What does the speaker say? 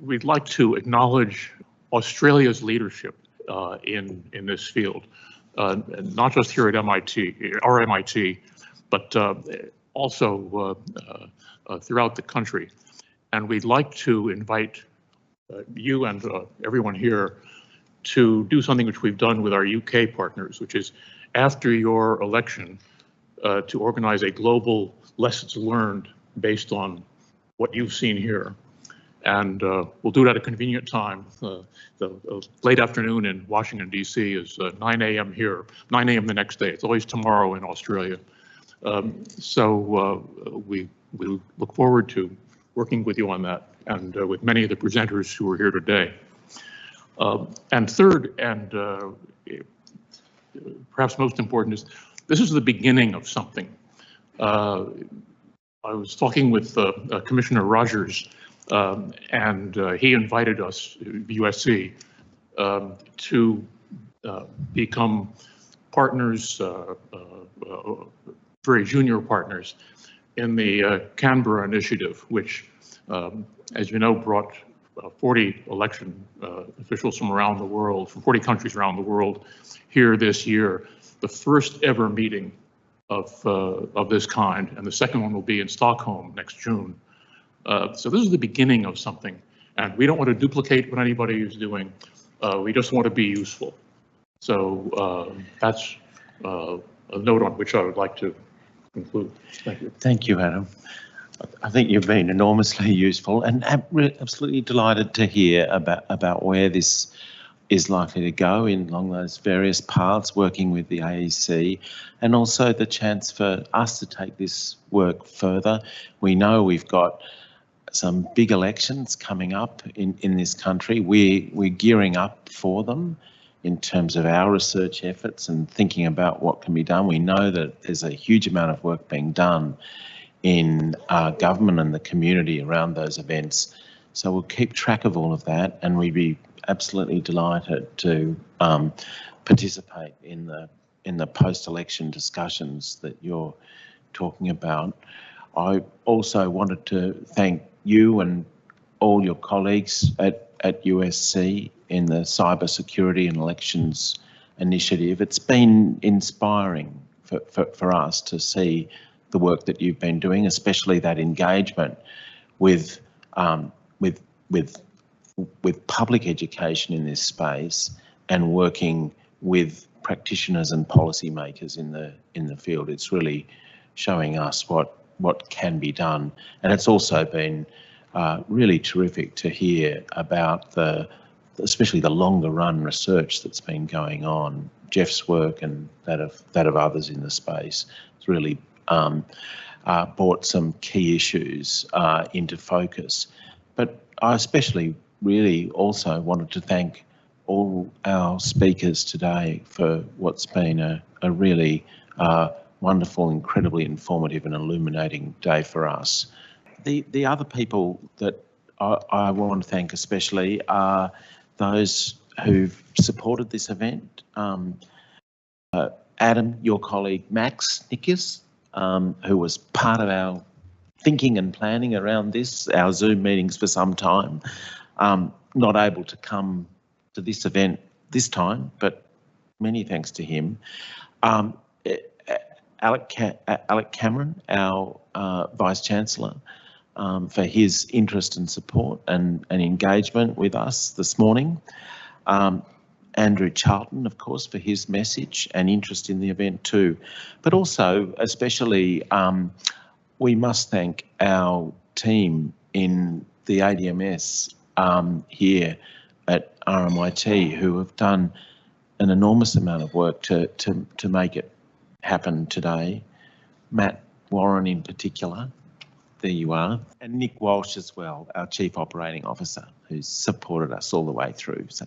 we'd like to acknowledge Australia's leadership in this field, not just here at RMIT, but also throughout the country. And we'd like to invite you and everyone here to do something which we've done with our UK partners, which is after your election to organize a global lessons learned based on what you've seen here. And we'll do it at a convenient time. The late afternoon in Washington, D.C. is 9 a.m. here, 9 a.m. the next day. It's always tomorrow in Australia. So we look forward to working with you on that and with many of the presenters who are here today. And third, and perhaps most important, is this is the beginning of something. I was talking with Commissioner Rogers, and he invited us, USC, to become partners, very junior partners, in the Canberra initiative, which, as you know, brought 40 election officials from around the world, from 40 countries around the world, here this year, the first ever meeting of this kind, and the second one will be in Stockholm next June. So this is the beginning of something, and we don't want to duplicate what anybody is doing. We just want to be useful. So that's a note on which I would like to conclude. Thank you. Thank you, Adam. I think you've been enormously useful, and absolutely delighted to hear about where this is likely to go along those various paths, working with the AEC, and also the chance for us to take this work further. We know we've got some big elections coming up in this country. We're gearing up for them in terms of our research efforts and thinking about what can be done. We know that there's a huge amount of work being done in government and the community around those events. So we'll keep track of all of that, and we'd be absolutely delighted to participate in the post-election discussions that you're talking about. I also wanted to thank you and all your colleagues at USC in the Cybersecurity and Elections Initiative. It's been inspiring for us to see the work that you've been doing, especially that engagement with public education in this space and working with practitioners and policymakers in the field. It's really showing us what can be done, and it's also been really terrific to hear about especially the longer run research that's been going on. Jeff's work and that of others in the space has really brought some key issues into focus. But I especially really also wanted to thank all our speakers today for what's been a really wonderful, incredibly informative and illuminating day for us. The other people that I want to thank especially are those who've supported this event. Adam, your colleague Max Nikias, who was part of our thinking and planning around this, our Zoom meetings for some time, not able to come to this event this time, but many thanks to him. Alec Cameron, our Vice-Chancellor, for his interest and support and engagement with us this morning. Andrew Charlton, of course, for his message and interest in the event too. But also, especially, we must thank our team in the ADM+S here at RMIT, who have done an enormous amount of work to make it happen today. Matt Warren in particular, there you are, and Nick Walsh as well, our Chief Operating Officer, who's supported us all the way through. So